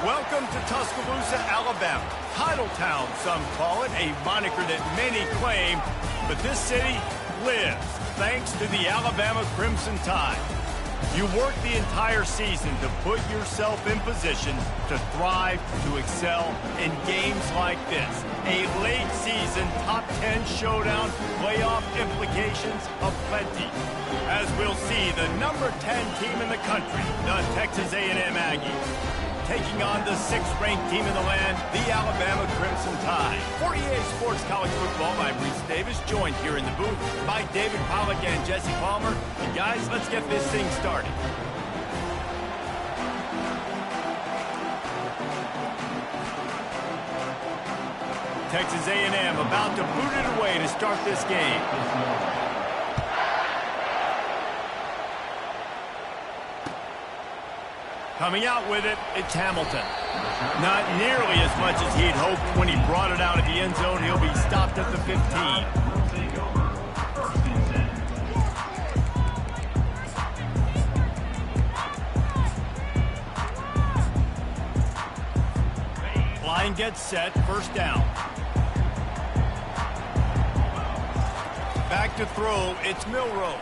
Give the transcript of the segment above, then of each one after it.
Welcome to Tuscaloosa, Alabama. Title Town, some call it, a moniker that many claim, but this city lives thanks to the Alabama Crimson Tide. You work the entire season to put yourself in position to thrive, to excel in games like this. A late season top 10 showdown, playoff implications aplenty. As we'll see, the number 10 team in the country, the Texas A&M Aggies, taking on the 6th-ranked team in the land, the Alabama Crimson Tide. For EA Sports College Football, I'm Reese Davis, joined here in the booth by David Pollack and Jesse Palmer. And guys, let's get this thing started. Texas A&M about to boot it away to start this game. Coming out with it, it's Hamilton. Not nearly as much as he'd hoped when he brought it out of the end zone. He'll be stopped at the 15. Line gets set, first down. Back to throw, it's Milroe.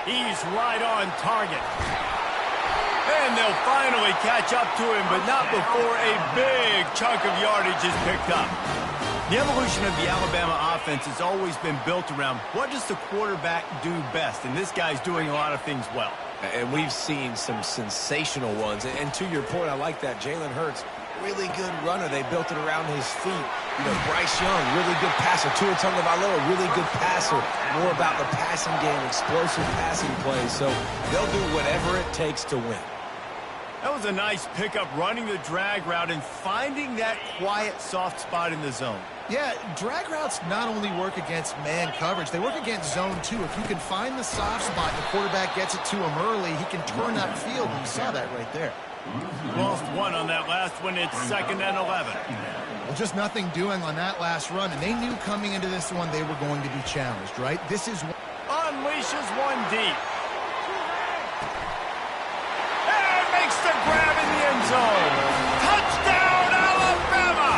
He's right on target. And they'll finally catch up to him, but not before a big chunk of yardage is picked up. The evolution of the Alabama offense has always been built around what does the quarterback do best, and this guy's doing a lot of things well. And we've seen some sensational ones. And to your point, I like that. Jalen Hurts, really good runner. They built it around his feet. You know, Bryce Young, really good passer. Tua Tagovailoa, really good passer. More about the passing game, explosive passing plays. So they'll do whatever it takes to win. That was a nice pickup, running the drag route and finding that quiet, soft spot in the zone. Yeah, drag routes not only work against man coverage, they work against zone too. If you can find the soft spot and the quarterback gets it to him early, he can turn that field, and you saw that right there. Lost one on that last one. It's 2nd and 11. Well, just nothing doing on that last run, and they knew coming into this one they were going to be challenged, right? This is unleashes one deep. Makes the grab in the end zone. Touchdown, Alabama!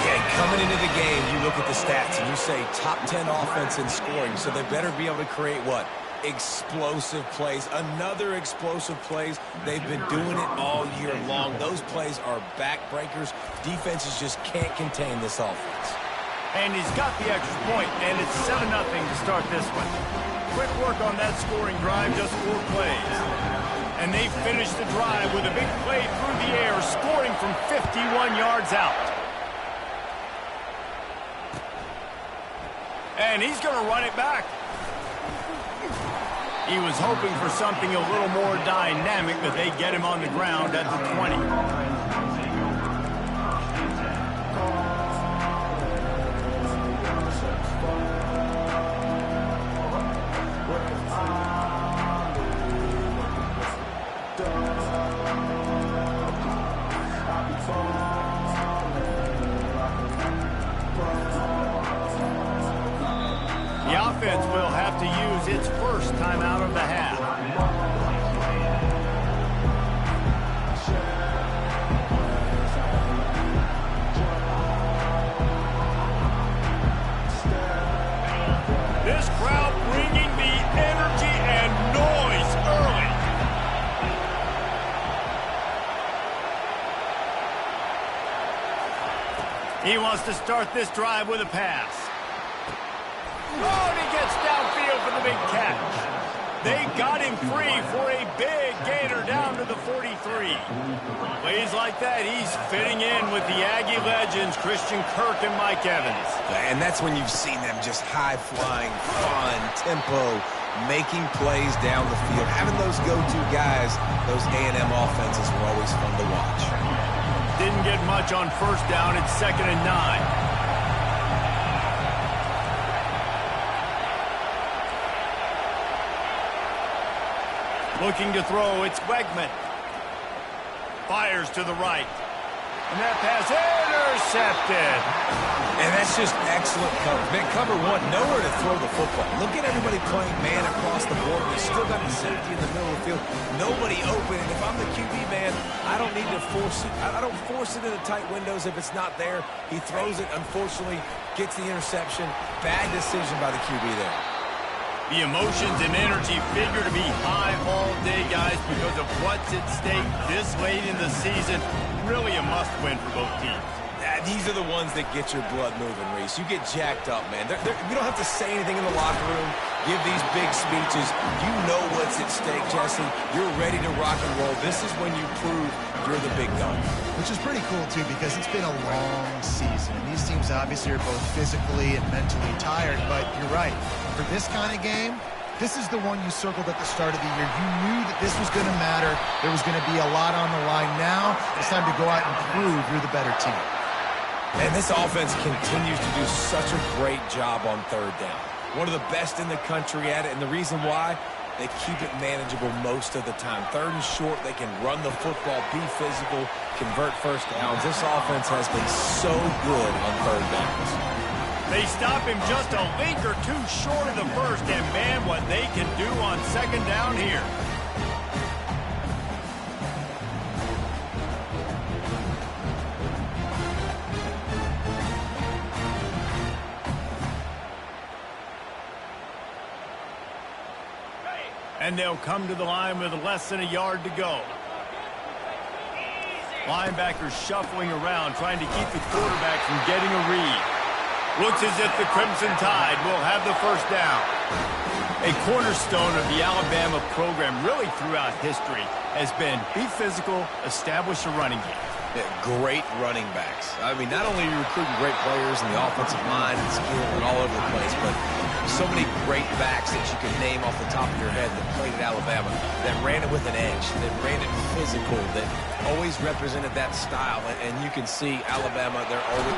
Yeah, coming into the game, you look at the stats and you say top 10 offense in scoring, so they better be able to create what? Explosive plays. Another explosive plays. They've been doing it all year long. Those plays are backbreakers. Defenses just can't contain this offense. And he's got the extra point, and it's 7-0 to start this one. Quick work on that scoring drive, just 4 plays. And they finish the drive with a big play through the air, scoring from 51 yards out. And he's going to run it back. He was hoping for something a little more dynamic, but they get him on the ground at the 20. The offense will have to use its first timeout of the half. This crowd bringing the energy and noise early. He wants to start this drive with a pass. Oh, and he gets downfield for the big catch. They got him free for a big gainer down to the 43. Plays like that, he's fitting in with the Aggie legends, Christian Kirk and Mike Evans. And that's when you've seen them just high-flying, fun, tempo, making plays down the field. Having those go-to guys, those A&M offenses were always fun to watch. Didn't get much on first down. It's 2nd and 9. Looking to throw, it's Wegman. Fires to the right. And that pass, and Intercepted. And that's just excellent coverage. Man, cover one, nowhere to throw the football. Look at everybody playing man across the board. They still got the safety in the middle of the field. Nobody open. And if I'm the QB, man, I don't need to force it. I don't force it into tight windows if it's not there. He throws it, unfortunately, gets the interception. Bad decision by the QB there. The emotions and energy figure to be high all day, guys, because of what's at stake this late in the season. Really a must-win for both teams. These are the ones that get your blood moving, Reese. You get jacked up, man. You don't have to say anything in the locker room, give these big speeches. You know what's at stake, Jesse. You're ready to rock and roll. This is when you prove you're the big gun. Which is pretty cool, too, because it's been a long season. And these teams obviously are both physically and mentally tired, but you're right. For this kind of game, this is the one you circled at the start of the year. You knew that this was going to matter. There was going to be a lot on the line. Now it's time to go out and prove you're the better team. And this offense continues to do such a great job on third down. One of the best in the country at it, and the reason why, they keep it manageable most of the time. Third and short, they can run the football, be physical, convert first downs. This offense has been so good on third downs. They stop him just a link or two short of the first, and man, what they can do on second down here. And they'll come to the line with less than a yard to go. Linebackers shuffling around, trying to keep the quarterback from getting a read. Looks as if the Crimson Tide will have the first down. A cornerstone of the Alabama program really throughout history has been be physical, establish a running game. Yeah, great running backs. I mean, not only are you recruiting great players in the offensive line and skill and all over the place, but so many great backs that you can name off the top of your head that played at Alabama, that ran it with an edge, that ran it physical, that always represented that style. And you can see Alabama, they're always...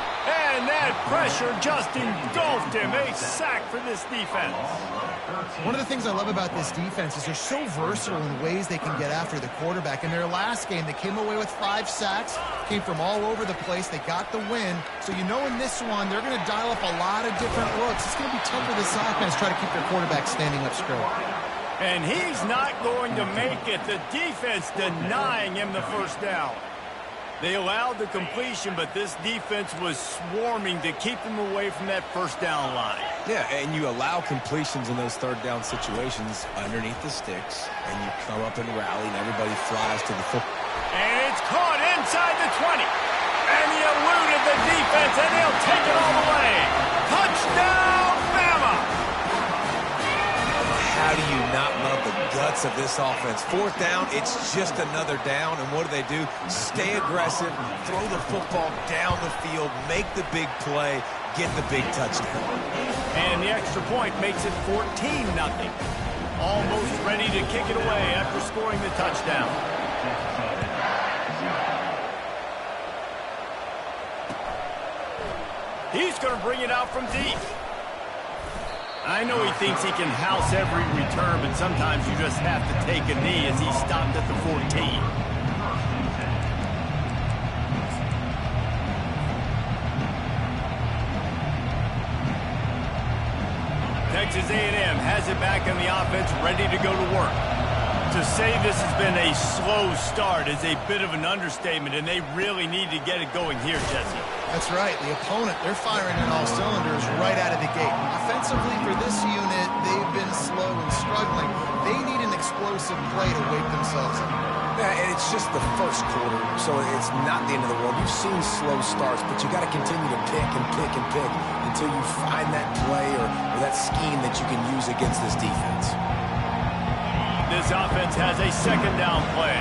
And that pressure just engulfed him. A sack for this defense. One of the things I love about this defense is they're so versatile in ways they can get after the quarterback. In their last game, they came away with 5 sacks, came from all over the place. They got the win. So you know in this one, they're going to dial up a lot of different looks. It's going to be tough for this offense to try to keep their quarterback standing up straight. And he's not going to make it. The defense denying him the first down. They allowed the completion, but this defense was swarming to keep them away from that first down line. Yeah, and you allow completions in those third down situations underneath the sticks, and you come up and rally, and everybody flies to the football. And it's caught inside the 20. And he eluded the defense, and he'll take it all the way. Touchdown, Bama! How do you not love the guts of this offense? Fourth down, it's just another down, and what do? Stay aggressive, throw the football down the field, make the big play, get the big touchdown. And the extra point makes it 14-0. Almost ready to kick it away after scoring the touchdown. He's going to bring it out from deep. I know he thinks he can house every return, but sometimes you just have to take a knee as he stopped at the 14. Texas A&M has it back in the offense, ready to go to work. To say this has been a slow start is a bit of an understatement, and they really need to get it going here, Jesse. That's right. The opponent, they're firing on all cylinders right out of the gate. Offensively for this unit, they've been slow and struggling. They need an explosive play to wake themselves up. Yeah, and it's just the first quarter, so it's not the end of the world. You've seen slow starts, but you got to continue to pick and pick and pick until you find that play or that scheme that you can use against this defense. This offense has a second down play.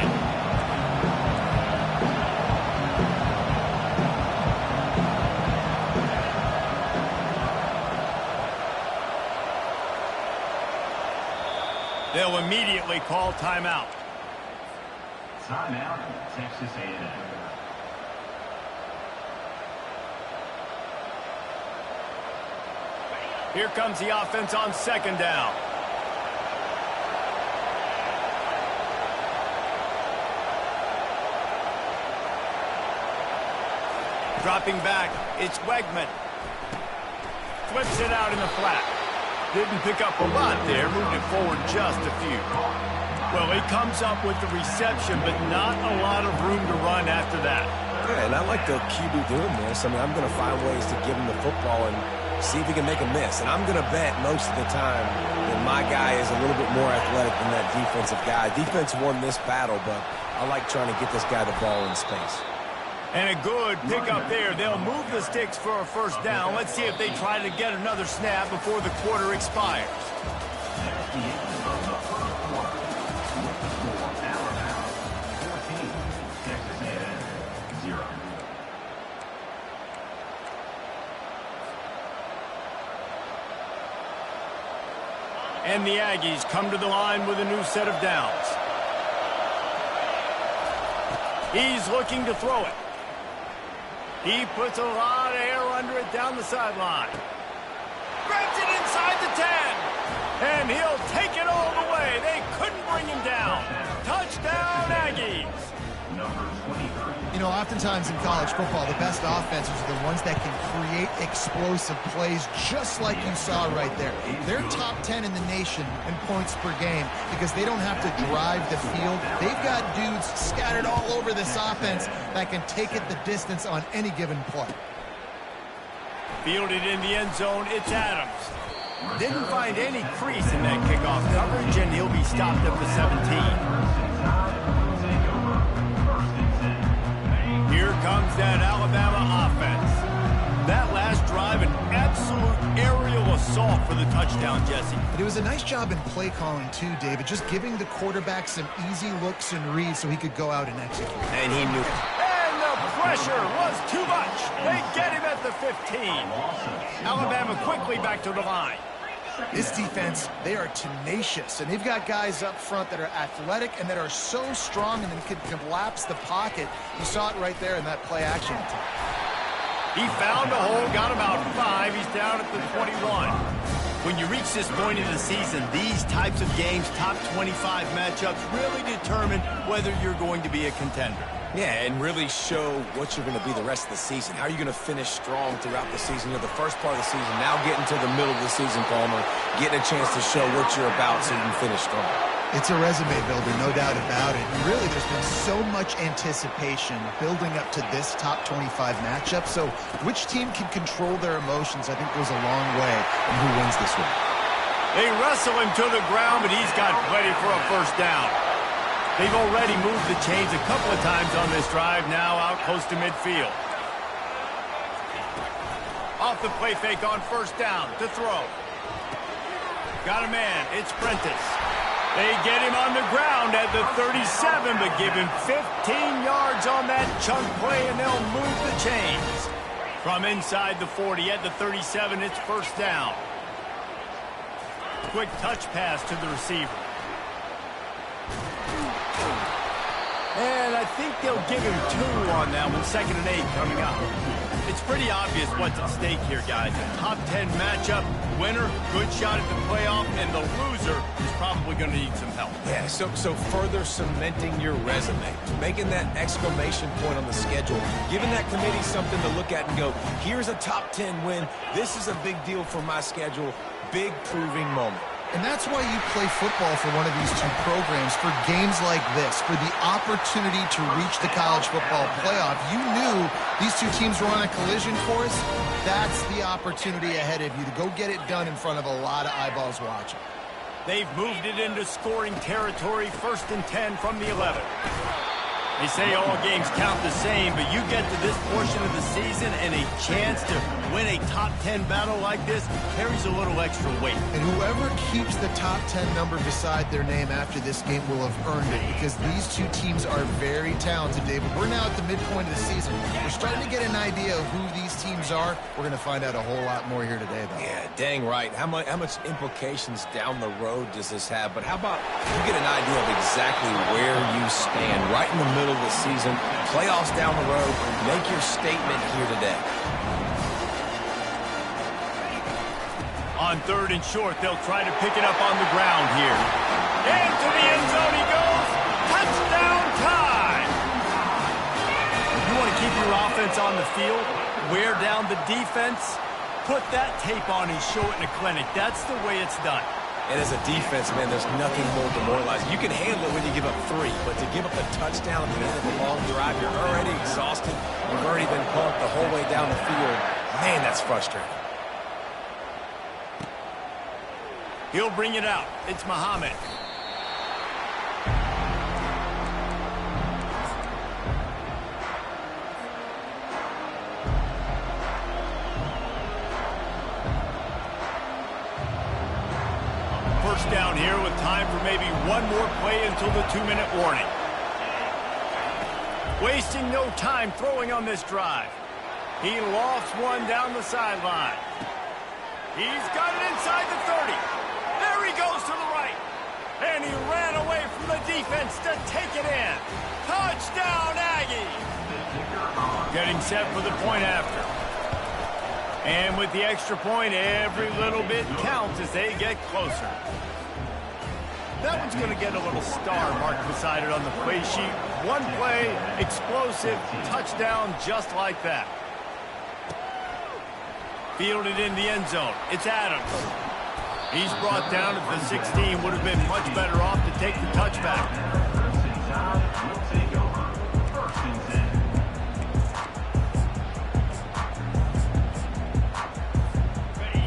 They'll immediately call timeout. Timeout, Texas A&M. Here comes the offense on second down. Dropping back, it's Wegman. Flips it out in the flat. Didn't pick up a lot there, moved it forward just a few. Well, he comes up with the reception, but not a lot of room to run after that. Yeah, and I like the QB doing this. I mean, I'm going to find ways to give him the football and see if he can make a miss. And I'm going to bet most of the time that my guy is a little bit more athletic than that defensive guy. Defense won this battle, but I like trying to get this guy the ball in space. And a good pickup there. They'll move the sticks for a first down. Let's see if they try to get another snap before the quarter expires. And the Aggies come to the line with a new set of downs. He's looking to throw it. He puts a lot of air under it down the sideline. Grabs it inside the 10. And he'll take it all the way. They couldn't bring him down. Touchdown, Aggies. You know, oftentimes in college football, the best offenses are the ones that can create explosive plays, just like you saw right there. They're top 10 in the nation in points per game because they don't have to drive the field. They've got dudes scattered all over this offense that can take it the distance on any given play. Fielded in the end zone, it's Adams. Didn't find any crease in that kickoff coverage, and he'll be stopped at the 17. Here comes that Alabama offense. That last drive, an absolute aerial assault for the touchdown, Jesse. But it was a nice job in play calling too, David, just giving the quarterback some easy looks and reads so he could go out and execute. And he knew it. And the pressure was too much. They get him at the 15. Alabama quickly back to the line. This defense, they are tenacious, and they've got guys up front that are athletic and that are so strong and then can collapse the pocket. You saw it right there in that play action attack. He found a hole, got about 5. He's down at the 21. When you reach this point in the season, these types of games, top 25 matchups, really determine whether you're going to be a contender. Yeah, and really show what you're going to be the rest of the season. How are you going to finish strong throughout the season? You know, the first part of the season, now getting to the middle of the season, Palmer, getting a chance to show what you're about so you can finish strong. It's a resume builder, no doubt about it. And really, there's been so much anticipation building up to this top 25 matchup. So which team can control their emotions, I think, goes a long way in who wins this one. They wrestle him to the ground, but he's got plenty for a first down. They've already moved the chains a couple of times on this drive, now out close to midfield. Off the play fake on first down to throw. Got a man, it's Prentice. They get him on the ground at the 37, but give him 15 yards on that chunk play, and they'll move the chains. From inside the 40 at the 37, it's first down. Quick touch pass to the receiver. And I think they'll give him 2 on that one. 2nd and 8 coming up. It's pretty obvious what's at stake here, guys. A top 10 matchup. Winner, good shot at the playoff, and the loser is probably going to need some help. Yeah, so further cementing your resume, making that exclamation point on the schedule, giving that committee something to look at and go, here's a top 10 win. This is a big deal for my schedule. Big proving moment. And that's why you play football for one of these two programs, for games like this, for the opportunity to reach the college football playoff. You knew these two teams were on a collision course. That's the opportunity ahead of you to go get it done in front of a lot of eyeballs watching. They've moved it into scoring territory, 1st and 10 from the 11. They say all games count the same, but you get to this portion of the season and a chance to win a top 10 battle like this carries a little extra weight. And whoever keeps the top 10 number beside their name after this game will have earned it, because these two teams are very talented, David. We're now at the midpoint of the season. We're starting to get an idea of who these teams are. We're going to find out a whole lot more here today, though. Yeah, dang right. How much implications down the road does this have? But how about you get an idea of exactly where you stand right in the middle of the season, playoffs down the road, make your statement here today. On 3rd and short, they'll try to pick it up on the ground here. Into the end zone he goes. Touchdown time! You want want to keep your offense on the field, wear down the defense, put that tape on and show it in a clinic. That's the way it's done. And as a defense, man, there's nothing more demoralizing. You can handle it when you give up 3, but to give up a touchdown at the end of a long drive, you're already exhausted. You've already been pumped the whole way down the field. Man, that's frustrating. He'll bring it out. It's Muhammad. First down here with time for maybe one more play until the 2-minute warning. Wasting no time throwing on this drive. He lofts one down the sideline. He's got it inside the 30. There he goes to the right. And he ran away from the defense to take it in. Touchdown, Aggie! Getting set for the point after. And with the extra point, every little bit counts as they get closer. That one's going to get a little star marked beside it on the play sheet. One play, explosive, touchdown just like that. Fielded in the end zone. It's Adams. He's brought down at the 16. Would have been much better off to take the touchback.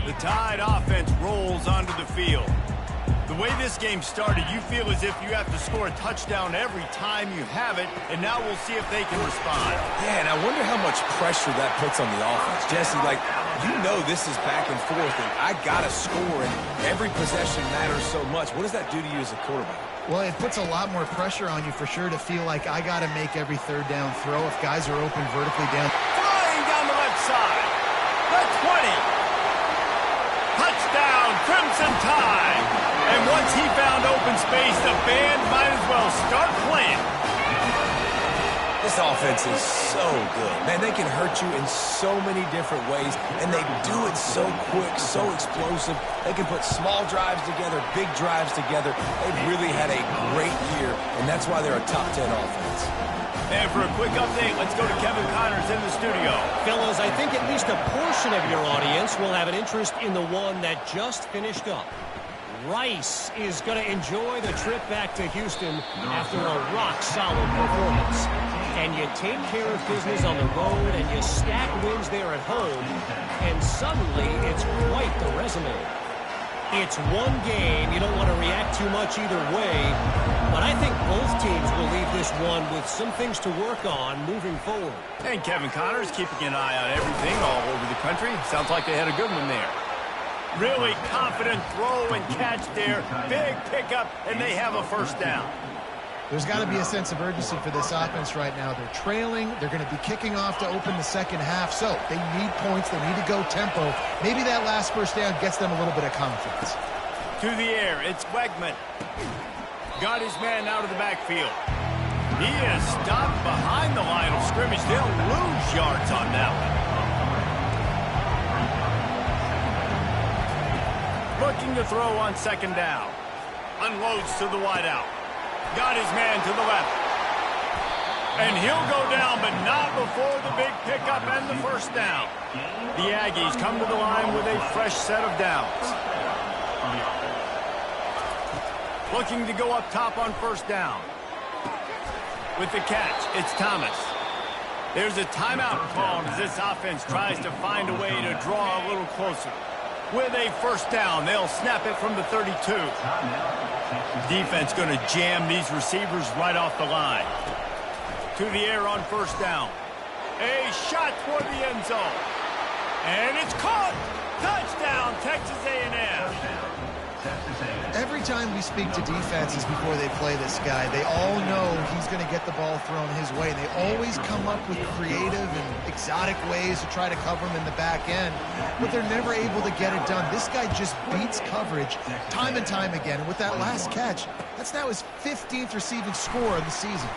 The Tide offense rolls onto the field. The way this game started, you feel as if you have to score a touchdown every time you have it, and now we'll see if they can respond. Yeah, and I wonder how much pressure that puts on the offense. Jesse, like, you know this is back and forth, and I got to score, and every possession matters so much. What does that do to you as a quarterback? Well, it puts a lot more pressure on you for sure to feel like I got to make every third down throw if guys are open vertically down. Flying down the left side. The 20. Touchdown, Crimson Tide. And once he found open space, the band might as well start playing. This offense is so good. Man, they can hurt you in so many different ways, and they do it so quick, so explosive. They can put small drives together, big drives together. They've really had a great year, and that's why they're a top 10 offense. And for a quick update, let's go to Kevin Connors in the studio. Fellas, I think at least a portion of your audience will have an interest in the one that just finished up. Rice is going to enjoy the trip back to Houston after a rock-solid performance. And you take care of business on the road, and you stack wins there at home, and suddenly it's quite the resume. It's one game. You don't want to react too much either way, but I think both teams will leave this one with some things to work on moving forward. And Kevin Connors keeping an eye on everything all over the country. Sounds like they had a good one there. Really confident throw and catch there. Big pickup, and they have a first down. There's got to be a sense of urgency for this offense right now. They're trailing. They're going to be kicking off to open the second half. So they need points. They need to go tempo. Maybe that last first down gets them a little bit of confidence. To the air, it's Wegman. Got his man out of the backfield. He is stopped behind the line of scrimmage. They'll lose yards on that one. Looking to throw on second down. Unloads to the wideout. Got his man to the left. And he'll go down, but not before the big pickup and the first down. The Aggies come to the line with a fresh set of downs. Looking to go up top on first down. With the catch, it's Thomas. There's a timeout called as this offense tries to find a way to draw a little closer. With a first down, they'll snap it from the 32. Defense going to jam these receivers right off the line. To the air on first down. A shot toward the end zone. And it's caught. Touchdown, Texas A&M. Every time we speak to defenses before they play this guy, they all know he's going to get the ball thrown his way. They always come up with creative and exotic ways to try to cover him in the back end, but they're never able to get it done. This guy just beats coverage time and time again. And with that last catch, that's now his 15th receiving score of the season.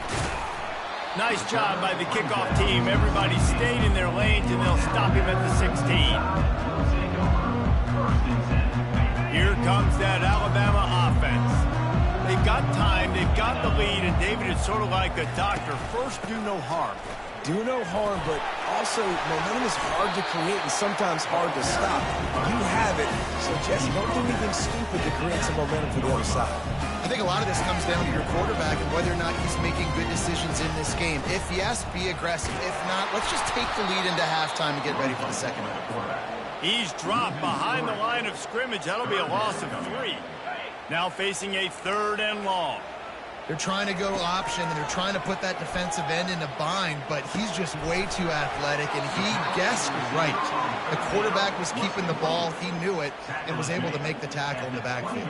Nice job by the kickoff team. Everybody stayed in their lanes, and they'll stop him at the 16. Here comes that Alabama offense. They've got time, they've got the lead, and David, it's sort of like a doctor. First, do no harm. do no harm, but also momentum is hard to create and sometimes hard to stop. You have it, so Jesse, don't do anything stupid to create some momentum for the other side. I think a lot of this comes down to your quarterback and whether or not he's making good decisions in this game. If yes, be aggressive. If not, let's just take the lead into halftime and get ready for the second half. He's dropped behind the line of scrimmage. That'll be a loss of 3. Now facing a 3rd and long. They're trying to go option, and they're trying to put that defensive end in a bind, but he's just way too athletic, and he guessed right. The quarterback was keeping the ball. He knew it and was able to make the tackle in the backfield.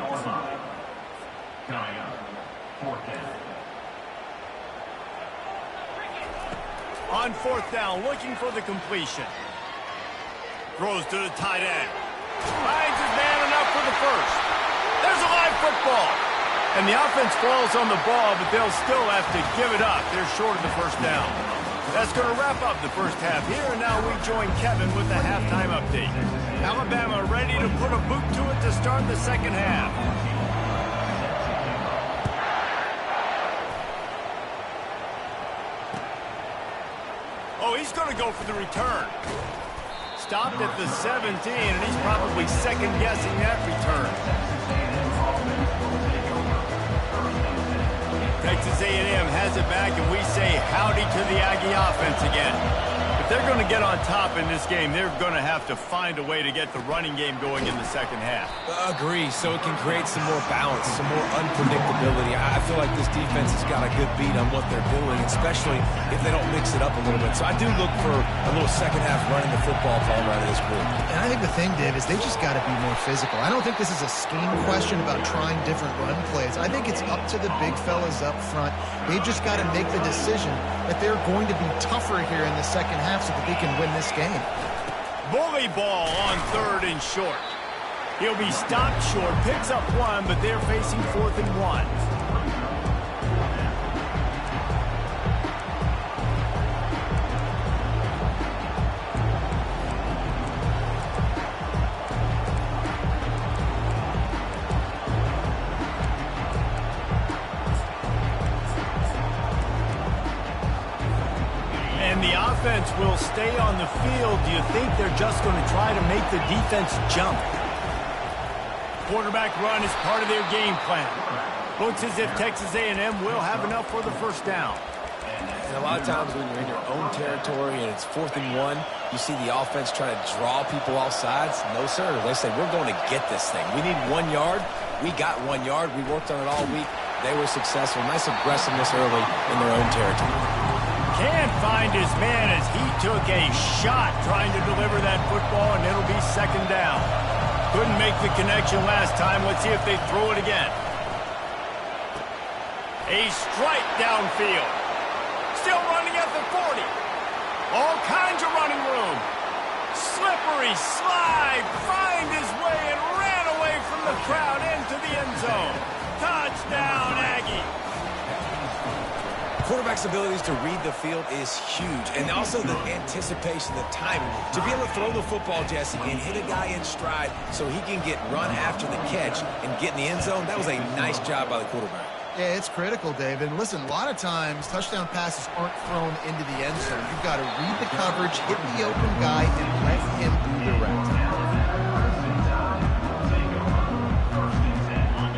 On 4th down, looking for the completion. Throws to the tight end. Finds his man enough for the first. There's a live football. And the offense falls on the ball, but they'll still have to give it up. They're short of the first down. That's going to wrap up the first half here, and now we join Kevin with the halftime update. Alabama ready to put a boot to it to start the second half. Oh, he's going to go for the return. Stopped at the 17, and he's probably second-guessing that return. Texas A&M has it back, and we say howdy to the Aggie offense again. If they're going to get on top in this game, they're going to have to find a way to get the running game going in the second half. Agree, so it can create some more balance, some more unpredictability. I feel like this defense has got a good beat on what they're doing, especially if they don't mix it up a little bit. So I do look for a little second half running the football to all out of this group. And I think the thing, Dave, is they just got to be more physical. I don't think this is a scheme question about trying different run plays. I think it's up to the big fellas up front. They've just got to make the decision that they're going to be tougher here in the second half so that they can win this game. Bully ball on 3rd and short. He'll be stopped short, picks up 1, but they're facing 4th and 1. Offense will stay on the field. Do you think they're just going to try to make the defense jump? Quarterback run is part of their game plan. Looks as if Texas A&M will have enough for the first down. And a lot of times when you're in your own territory and it's 4th and 1, you see the offense try to draw people off sides. No, sir. They say, we're going to get this thing. We need 1 yard. We got 1 yard. We worked on it all week. They were successful. Nice aggressiveness early in their own territory. Can't find his man as he took a shot trying to deliver that football, and it'll be second down. Couldn't make the connection last time. Let's see if they throw it again. A strike downfield. Still running at the 40. All kinds of running room. Slippery slide. Find his way and ran away from the crowd into the end zone. Touchdown, Aggie. Quarterback's abilities to read the field is huge, and also the anticipation, the timing. To be able to throw the football, Jesse, and hit a guy in stride so he can get run after the catch and get in the end zone, that was a nice job by the quarterback. Yeah, it's critical, David. And listen, a lot of times touchdown passes aren't thrown into the end zone. You've got to read the coverage, hit the open guy, and let him do the rest.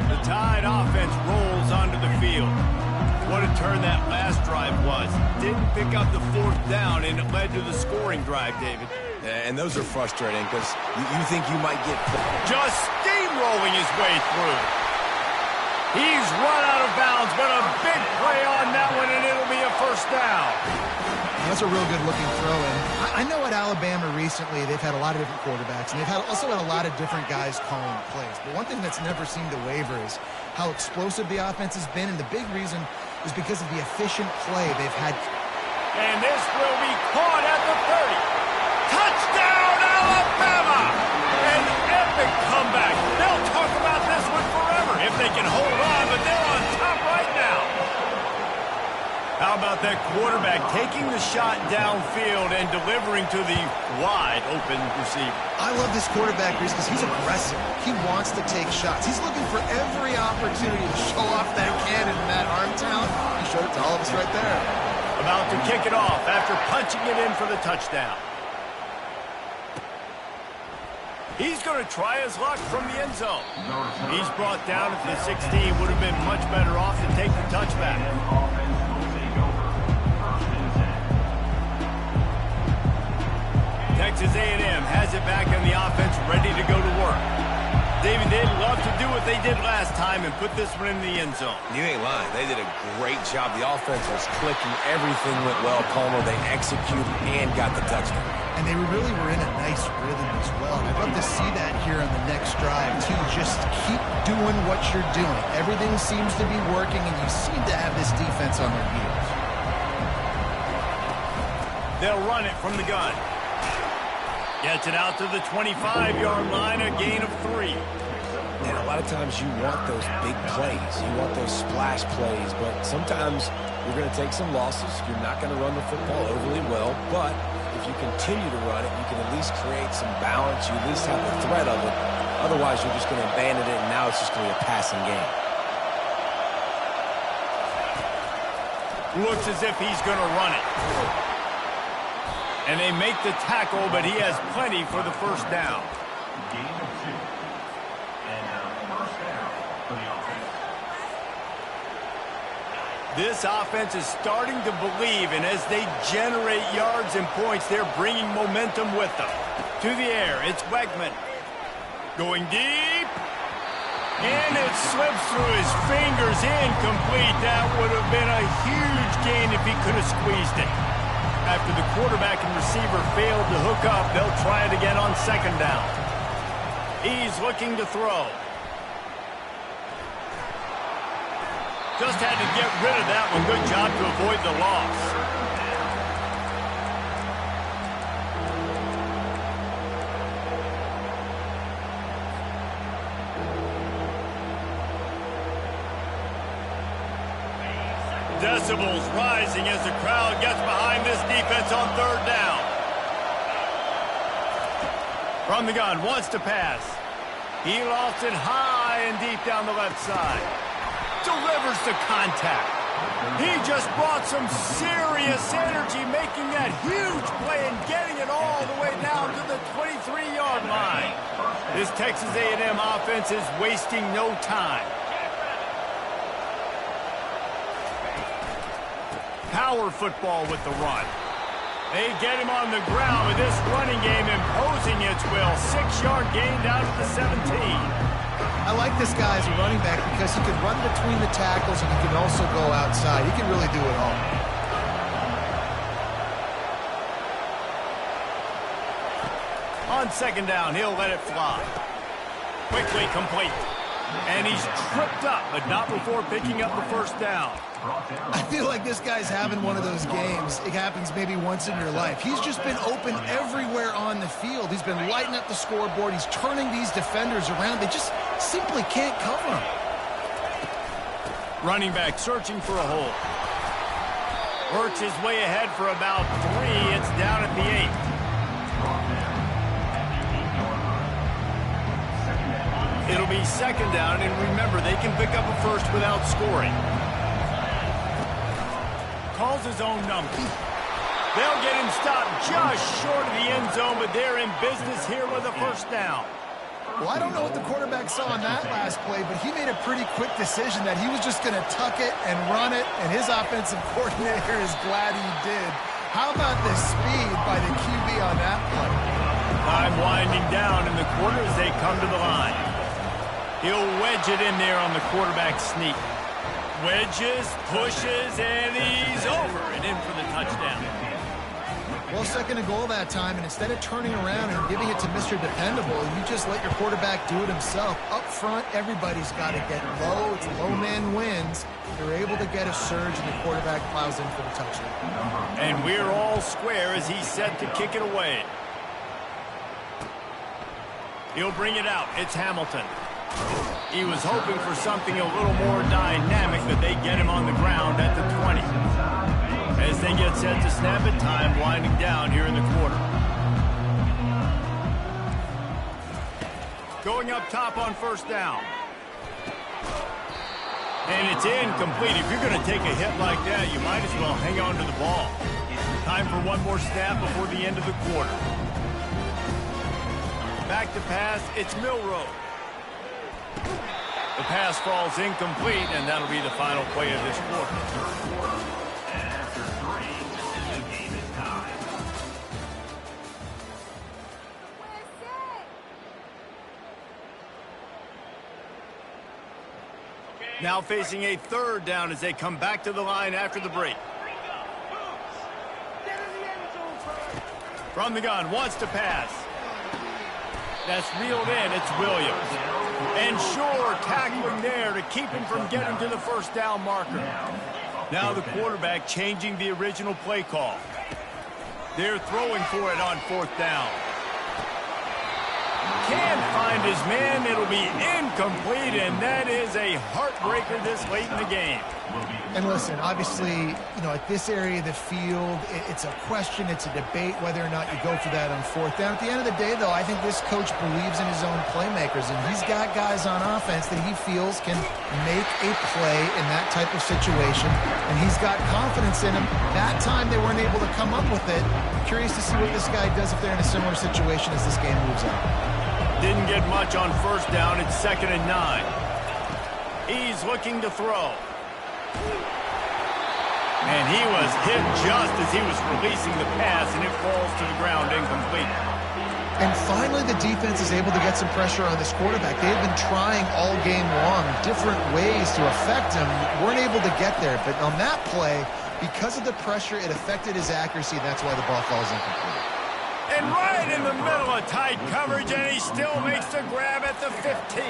The Tide offense rolls onto the field. What a turn that last drive was. Didn't pick up the 4th down, and it led to the scoring drive, David. Yeah, and those are frustrating because you think you might get... Just steamrolling his way through. He's run out of bounds, but a big play on that one, and it'll be a first down. That's a real good-looking throw. And I know at Alabama recently they've had a lot of different quarterbacks, and they've also had a lot of different guys calling plays. But one thing that's never seemed to waver is how explosive the offense has been, and the big reason is because of the efficient play they've had. And this will be caught at the 30. Touchdown, Alabama! An epic comeback. They'll talk about this one forever if they can hold on, but they're on top right now. How about that quarterback taking the shot downfield and delivering to the wide-open receiver? I love this quarterback, Reese, because he's aggressive. He wants to take shots. He's looking for every opportunity to show off that cannon in that arm talent. He showed it to all of us right there. A About to kick it off after punching it in for the touchdown. He's going to try his luck from the end zone. He's brought down at the 16. Would have been much better off to take the touchback. Texas A&M has it back on the offense, ready to go to work. David, they'd love to do what they did last time and put this one in the end zone. You ain't lying. They did a great job. The offense was clicking. Everything went well, Palmer. They executed and got the touchdown. And they really were in a nice rhythm as well. I'd love to see that here on the next drive, too. Just keep doing what you're doing. Everything seems to be working, and you seem to have this defense on their heels. They'll run it from the gun. Gets it out to the 25-yard line, a gain of 3. And a lot of times you want those big plays. You want those splash plays, but sometimes you're going to take some losses. You're not going to run the football overly well, but if you continue to run it, you can at least create some balance. You at least have the threat of it. Otherwise, you're just going to abandon it, and now it's just going to be a passing game. Looks as if he's going to run it. And they make the tackle, but he has plenty for the first down. Gain of 2. And first down for the offense. This offense is starting to believe, and as they generate yards and points, they're bringing momentum with them. To the air, it's Wegman. Going deep. And it slips through his fingers, incomplete. That would have been a huge gain if he could have squeezed it. After the quarterback and receiver failed to hook up, they'll try it again on second down. He's looking to throw. Just had to get rid of that one. Good job to avoid the loss. Decibels rising as the crowd gets behind this defense on third down. From the gun, wants to pass. He lost it high and deep down the left side. Delivers the contact. He just brought some serious energy, making that huge play and getting it all the way down to the 23-yard line. This Texas A&M offense is wasting no time. Power football with the run. They get him on the ground with this running game imposing its will. 6-yard gain down to the 17. I like this guy as a running back because he can run between the tackles and he can also go outside. He can really do it all. On second down, he'll let it fly. Quickly complete. And he's tripped up, but not before picking up the first down. I feel like this guy's having one of those games. It happens maybe once in your life. He's just been open everywhere on the field. He's been lighting up the scoreboard. He's turning these defenders around. They just simply can't cover him. Running back searching for a hole. Works his way ahead for about 3. It's down at the 8. It'll be second down, and remember, they can pick up a first without scoring. Calls his own number. They'll get him stopped just short of the end zone, but they're in business here with a first down. Well, I don't know what the quarterback saw on that last play, but he made a pretty quick decision that he was just going to tuck it and run it, and his offensive coordinator is glad he did. How about the speed by the QB on that play? Time winding down in the quarter as they come to the line. He'll wedge it in there on the quarterback sneak. Wedges, pushes, and he's over and in for the touchdown. Well, second and goal that time, and instead of turning around and giving it to Mr. Dependable, you just let your quarterback do it himself. Up front, everybody's got to get low. It's low man wins. They're able to get a surge, and the quarterback plows in for the touchdown. And we're all square as he's set to kick it away. He'll bring it out. It's Hamilton. He was hoping for something a little more dynamic, but they get him on the ground at the 20. As they get set to snap it, time winding down here in the quarter. Going up top on first down. And it's incomplete. If you're going to take a hit like that, you might as well hang on to the ball. Time for one more snap before the end of the quarter. Back to pass, it's Milroe. The pass falls incomplete, and that'll be the final play of this quarter. And after 3, the game is tied. Now facing a third down as they come back to the line after the break. From the gun, wants to pass. That's reeled in, it's Williams. And Shore tackling there to keep him from getting to the first down marker. Now the quarterback changing the original play call. They're throwing for it on 4th down. Can't find his man. It'll be incomplete, and that is a heartbreaker this late in the game. And listen, obviously, at this area of the field, it's a question, it's a debate whether or not you go for that on 4th down. At the end of the day, though, I think this coach believes in his own playmakers, and he's got guys on offense that he feels can make a play in that type of situation, and he's got confidence in him. That time they weren't able to come up with it. I'm curious to see what this guy does if they're in a similar situation as this game moves on. Didn't get much on 1st down. It's 2nd and 9. He's looking to throw. And he was hit just as he was releasing the pass, and it falls to the ground incomplete. And finally, the defense is able to get some pressure on this quarterback. They've been trying all game long different ways to affect him. Weren't able to get there. But on that play, because of the pressure, it affected his accuracy. That's why the ball falls incomplete. And right in the middle of tight coverage, and he still makes the grab at the 15.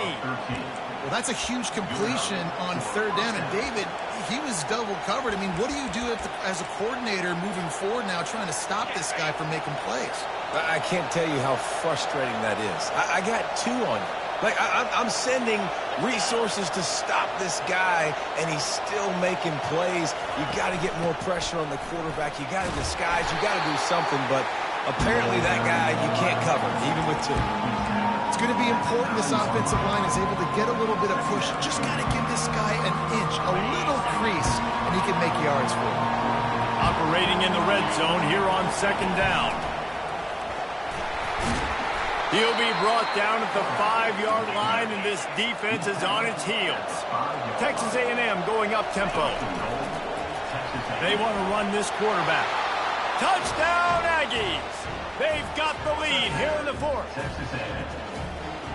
Well, that's a huge completion on 3rd down. And David, he was double covered. I mean, what do you do as a coordinator moving forward now trying to stop this guy from making plays? I can't tell you how frustrating that is. I got 2 on you. Like, I'm sending resources to stop this guy, and he's still making plays. You got to get more pressure on the quarterback. You got to disguise. You got to do something, but apparently that guy you can't cover, even with 2. It's going to be important this offensive line is able to get a little bit of push. Just got to give this guy an inch, a little crease, and he can make yards for him. Operating in the red zone here on 2nd down. He'll be brought down at the 5-yard line, and this defense is on its heels. Texas A&M going up tempo. They want to run this quarterback. Touchdown, Aggies! They've got the lead here in the 4th.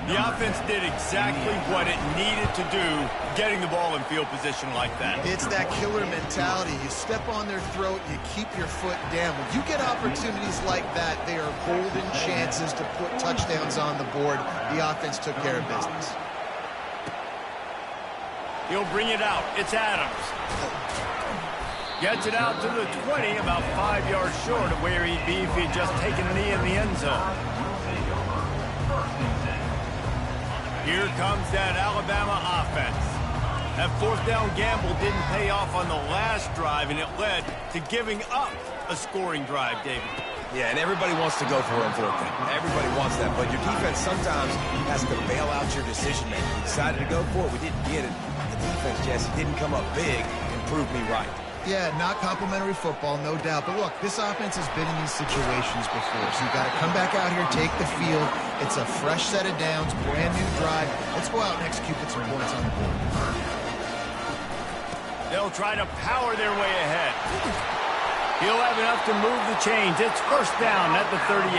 The offense did exactly what it needed to do, getting the ball in field position like that. It's that killer mentality. You step on their throat, you keep your foot down. When you get opportunities like that, they are golden chances to put touchdowns on the board. The offense took care of business. He'll bring it out. It's Adams. Gets it out to the 20, about 5 yards short of where he'd be if he'd just taken a knee in the end zone. Here comes that Alabama offense. That 4th down gamble didn't pay off on the last drive, and it led to giving up a scoring drive, David. Yeah, and everybody wants to go for it on 4th down. Everybody wants that, but your defense sometimes has to bail out your decision-making. We decided to go for it. We didn't get it. The defense, Jesse, didn't come up big and prove me right. Yeah, not complimentary football, no doubt. But look, this offense has been in these situations before. So you got to come back out here, take the field. It's a fresh set of downs, brand new drive. Let's go out and execute, put some points on the board. They'll try to power their way ahead. He'll have enough to move the chains. It's 1st down at the 38.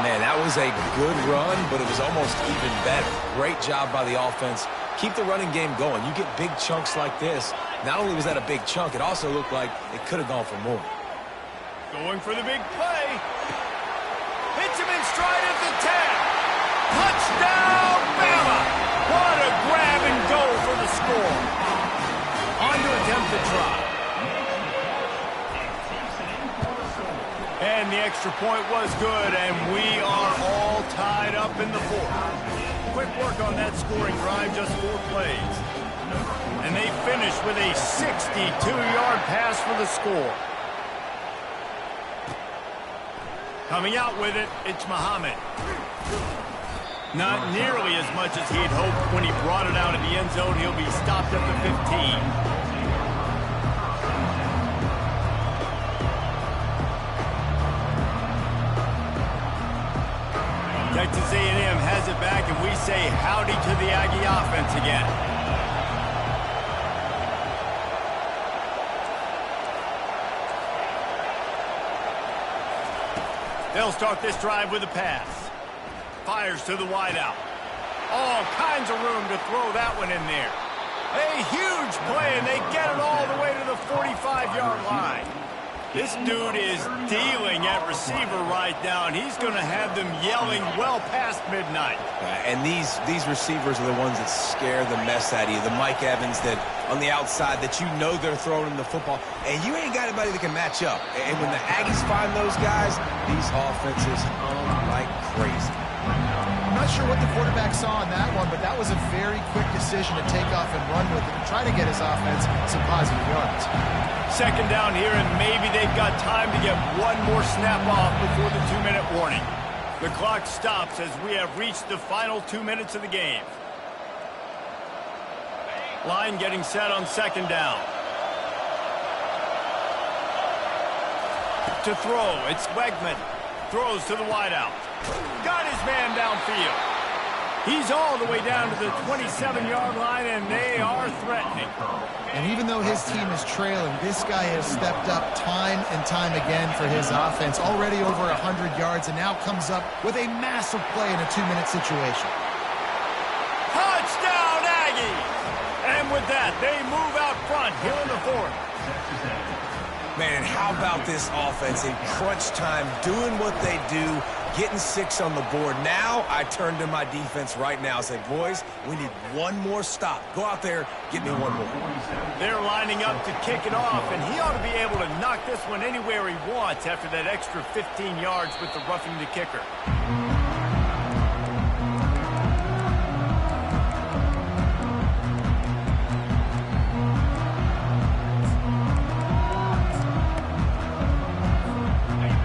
Man, that was a good run, but it was almost even better. Great job by the offense. Keep the running game going. You get big chunks like this. Not only was that a big chunk, it also looked like it could have gone for more. Going for the big play. Hits him in stride at the 10. Touchdown, Bama! What a grab and go for the score. On to attempt the try. And the extra point was good, and we are all tied up in the 4th. Quick work on that scoring drive, just 4 plays. And they finish with a 62-yard pass for the score. Coming out with it, it's Muhammad. Not nearly as much as he'd hoped when he brought it out of the end zone. He'll be stopped at the 15. Texas A&M has it back, and we say howdy to the Aggie offense again. They'll start this drive with a pass. Fires to the wideout. All kinds of room to throw that one in there. A huge play, and they get it all the way to the 45-yard line. This dude is dealing at receiver right now, and he's going to have them yelling well past midnight. And these receivers are the ones that scare the mess out of you. The Mike Evans that on the outside that you know they're throwing the football, and you ain't got anybody that can match up. And when the Aggies find those guys, these offenses hum like crazy. I'm not sure what the quarterback saw on that one, but that was a very quick decision to take off and run with it and try to get his offense some positive yards. Second down here, and maybe they've got time to get one more snap off before the 2-minute warning. The clock stops as we have reached the final 2 minutes of the game. Line getting set on second down. To throw, it's Wegman. Throws to the wideout. Got his man downfield. He's all the way down to the 27-yard line, and they are threatening. And even though his team is trailing, this guy has stepped up time and time again for his offense. Already over 100 yards, and now comes up with a massive play in a 2-minute situation. Touchdown, Aggies! And with that, they move out front here in the fourth. Man, how about this offense in crunch time, doing what they do, getting 6 on the board. Now I turn to my defense right now and say, boys, we need one more stop. Go out there, get me one more. They're lining up to kick it off, and he ought to be able to knock this one anywhere he wants after that extra 15 yards with the roughing the kicker.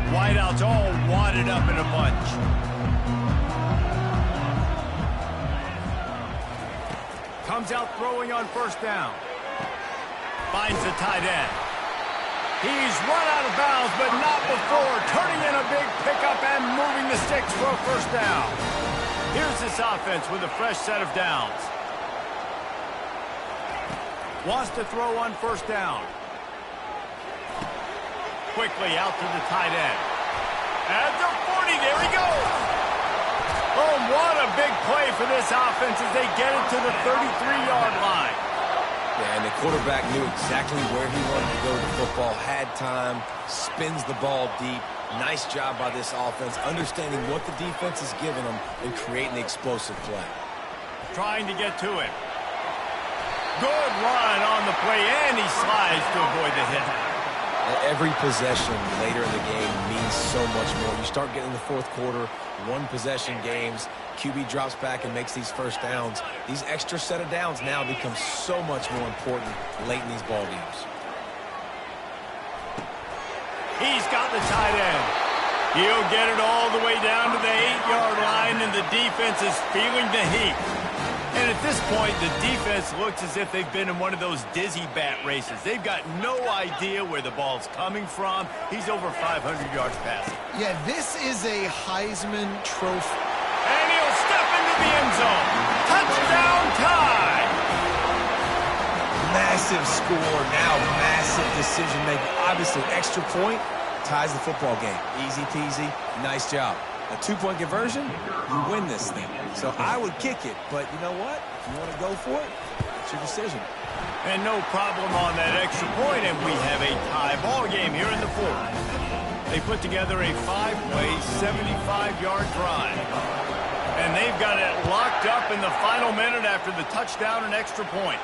Wideouts all wadded up in a bunch. Comes out throwing on first down. Finds the tight end. He's run out of bounds, but not before turning in a big pickup and moving the sticks for a first down. Here's this offense with a fresh set of downs. Wants to throw on first down. Quickly out to the tight end. At the 40, there he goes. Oh, what a big play for this offense as they get it to the 33-yard line. Yeah, and the quarterback knew exactly where he wanted to go with the football, had time, spins the ball deep. Nice job by this offense, understanding what the defense is giving them and creating the explosive play. Trying to get to it. Good run on the play, and he slides to avoid the hit. Every possession later in the game means so much more. You start getting the fourth quarter, one-possession games, QB drops back and makes these first downs. These extra set of downs now become so much more important late in these ball games. He's got the tight end. He'll get it all the way down to the 8-yard line, and the defense is feeling the heat. And at this point, the defense looks as if they've been in one of those dizzy bat races. They've got no idea where the ball's coming from. He's over 500 yards passing. Yeah, this is a Heisman Trophy. And he'll step into the end zone. Touchdown tie! Massive score, now massive decision-making. Obviously, extra point ties the football game. Easy peasy, nice job. A 2-point conversion, you win this thing. So I would kick it, but you know what? If you want to go for it, it's your decision. And no problem on that extra point, and we have a tie ball game here in the fourth. They put together a 5-play, 75-yard drive. And they've got it locked up in the final minute after the touchdown and extra point.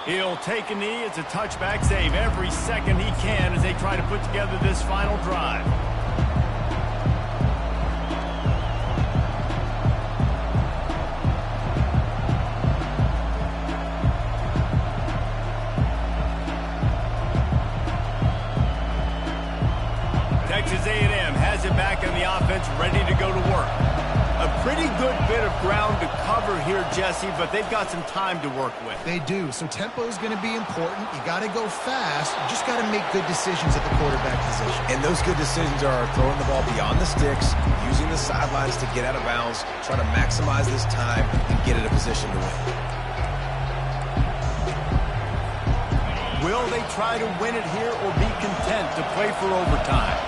He'll take a knee. It's a touchback save every second he can as they try to put together this final drive. Texas A&M has it back on the offense, ready to go to work. bit of ground to cover here, Jesse, but they've got some time to work with. They do. So tempo is going to be important. You got to go fast. You just got to make good decisions at the quarterback position. And those good decisions are throwing the ball beyond the sticks, using the sidelines to get out of bounds, trying to maximize this time and get in a position to win. Will they try to win it here or be content to play for overtime?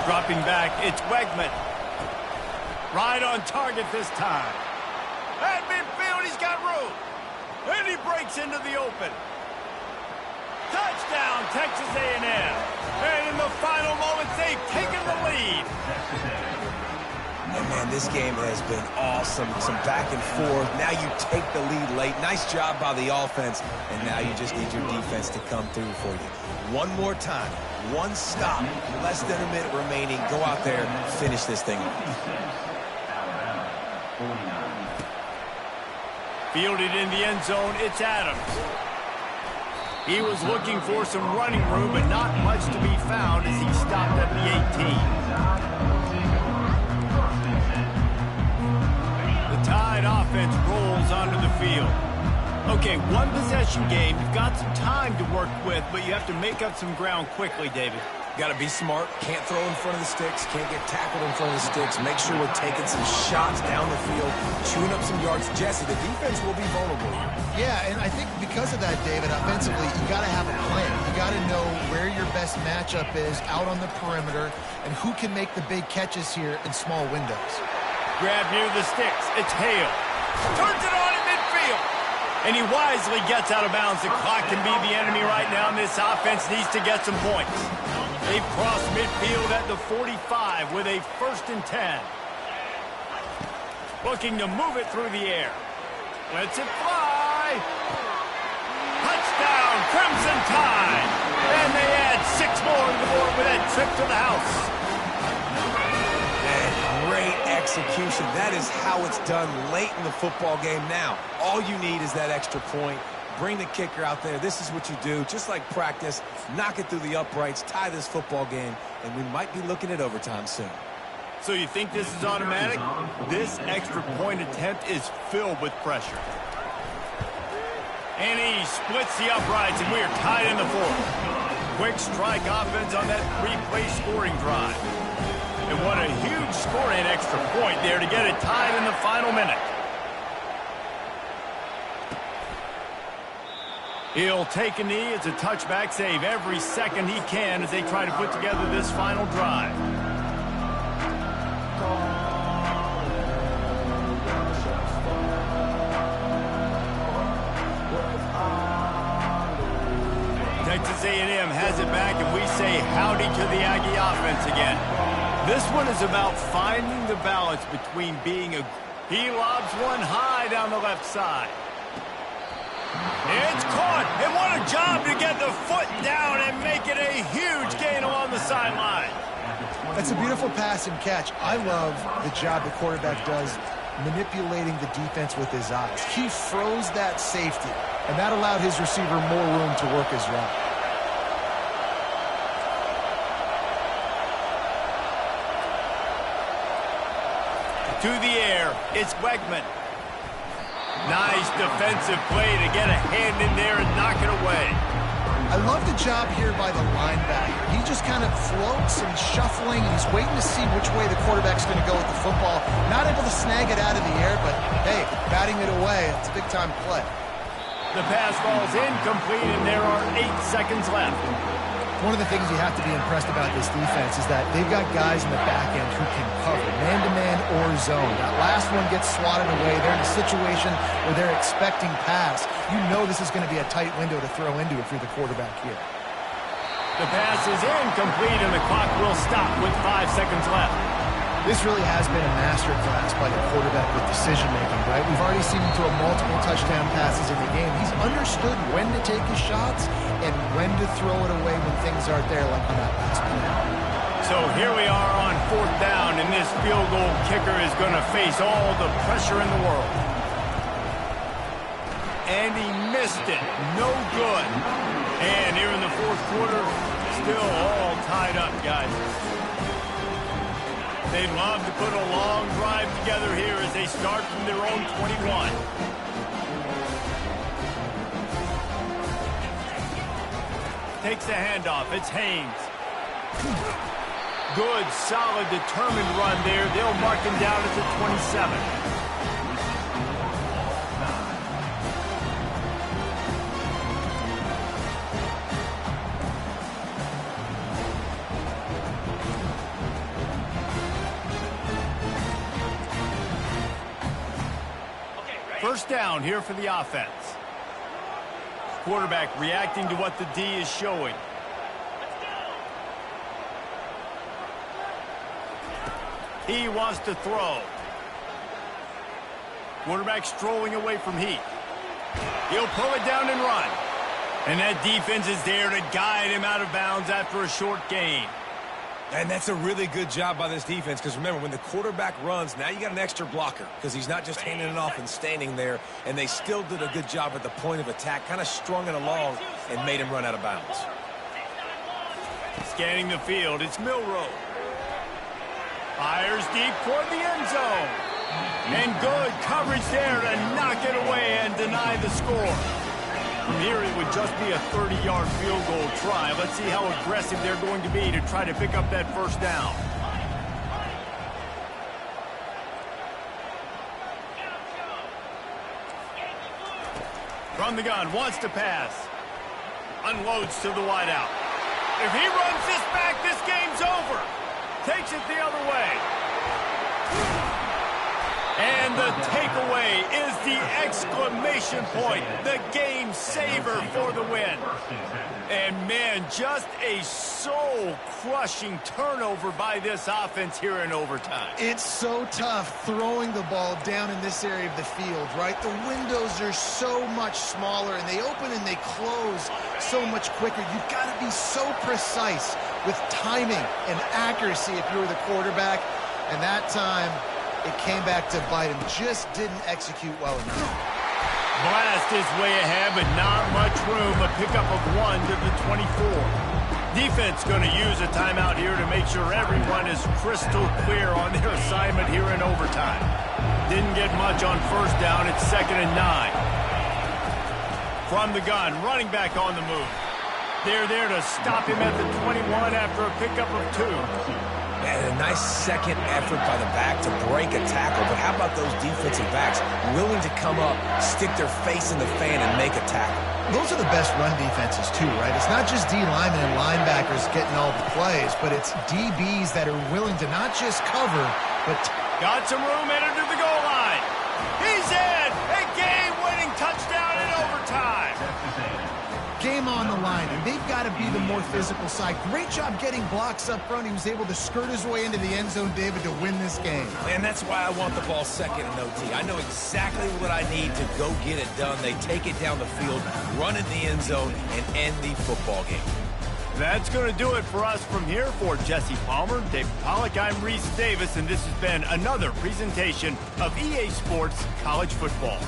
Dropping back, it's Wegman. Right on target this time. At midfield, he's got room. And he breaks into the open. Touchdown, Texas A&M. And in the final moments, they've taken the lead. And man, this game has been awesome. Some back and forth. Now you take the lead late. Nice job by the offense. And now you just need your defense to come through for you. One more time. One stop. Less than a minute remaining. Go out there, finish this thing off. Fielded in the end zone, it's Adams. He was looking for some running room, but not much to be found as he stopped at the 18. The Tide offense rolls onto the field. Okay, one possession game. You've got some time to work with, but you have to make up some ground quickly, David. Got to be smart. Can't throw in front of the sticks. Can't get tackled in front of the sticks. Make sure we're taking some shots down the field, chewing up some yards. Jesse, the defense will be vulnerable here. Yeah, and I think because of that, David, offensively, you got to have a plan. You got to know where your best matchup is out on the perimeter and who can make the big catches here in small windows. Grab near the sticks. It's Hale. Turns it on in midfield. And he wisely gets out of bounds. The clock can be the enemy right now, and this offense needs to get some points. They've crossed midfield at the 45 with a 1st and 10. Looking to move it through the air. Lets it fly. Touchdown, Crimson Tide. And they add 6 more to the board with that trip to the house. And great execution. That is how it's done late in the football game. Now, all you need is that extra point. Bring the kicker out there. This is what you do. Just like practice, knock it through the uprights, tie this football game, and we might be looking at overtime soon. So you think this is automatic? This extra point attempt is filled with pressure. And he splits the uprights, and we are tied in the 4th. Quick strike offense on that 3-play scoring drive. And what a huge score and extra point there to get it tied in the final minute. He'll take a knee. It's a touchback save every second he can as they try to put together this final drive. Texas A&M has it back, and we say howdy to the Aggie offense again. This one is about finding the balance between being a... He lobs one high down the left side. It's caught, and what a job to get the foot down and make it a huge gain along the sideline. That's a beautiful pass and catch. I love the job the quarterback does manipulating the defense with his eyes. He froze that safety, and that allowed his receiver more room to work his route. To the air, it's Wegman. Nice defensive play to get a hand in there and knock it away. I love the job here by the linebacker. He just kind of floats and shuffling, and he's waiting to see which way the quarterback's going to go with the football. Not able to snag it out of the air, but, hey, batting it away, it's a big-time play. The pass falls incomplete, and there are 8 seconds left. One of the things you have to be impressed about this defense is that they've got guys in the back end who can cover, man-to-man or zone. That last one gets swatted away. They're in a situation where they're expecting pass. You know this is going to be a tight window to throw into if you're the quarterback here. The pass is incomplete, and the clock will stop with 5 seconds left. This really has been a master class by the quarterback with decision-making, right? We've already seen him throw multiple touchdown passes in the game. He's understood when to take his shots and when to throw it away when things aren't there, like on that last play. So here we are on 4th down, and this field goal kicker is going to face all the pressure in the world. And he missed it. No good. And here in the 4th quarter, still all tied up, guys. They'd love to put a long drive together here as they start from their own 21. Takes the handoff. It's Haynes. Good, solid, determined run there. They'll mark him down at the 27. First down here for the offense. Quarterback reacting to what the D is showing. He wants to throw. Quarterback strolling away from Heath. He'll pull it down and run. And that defense is there to guide him out of bounds after a short gain. And that's a really good job by this defense, because remember, when the quarterback runs, now you got an extra blocker, because he's not just handing it off and standing there, and they still did a good job at the point of attack, kind of strung it along and made him run out of bounds. Scanning the field, it's Milroe. Fires deep toward the end zone. And good coverage there to knock it away and deny the score. From here, it would just be a 30-yard field goal try. Let's see how aggressive they're going to be to try to pick up that first down. From the gun, wants to pass. Unloads to the wideout. If he runs this back, this game's over. Takes it the other way. And the takeaway is the exclamation point, the game saver for the win. And, man, just a soul-crushing turnover by this offense here in overtime. It's so tough throwing the ball down in this area of the field, right? The windows are so much smaller, and they open and they close so much quicker. You've got to be so precise with timing and accuracy if you're the quarterback. And that time, it came back to bite him. Just didn't execute well enough. Blast is way ahead, but not much room. A pickup of 1 to the 24. Defense going to use a timeout here to make sure everyone is crystal clear on their assignment here in overtime. Didn't get much on first down. It's 2nd and 9. From the gun, running back on the move. They're there to stop him at the 21 after a pickup of 2. And a nice second effort by the back to break a tackle. But how about those defensive backs willing to come up, stick their face in the fan, and make a tackle? Those are the best run defenses, too, right? It's not just D linemen and linebackers getting all the plays, but it's DBs that are willing to not just cover, but... Got some room, headed to the goal line. He's in! A game-winning touchdown in overtime. Game on the line, and they've got to be the more physical side. Great job getting blocks up front. He was able to skirt his way into the end zone, David, to win this game. And that's why I want the ball second in OT. I know exactly what I need to go get it done. They take it down the field, run in the end zone, and end the football game. That's going to do it for us from here. For Jesse Palmer, David Pollack, I'm Reese Davis, and this has been another presentation of EA Sports College Football.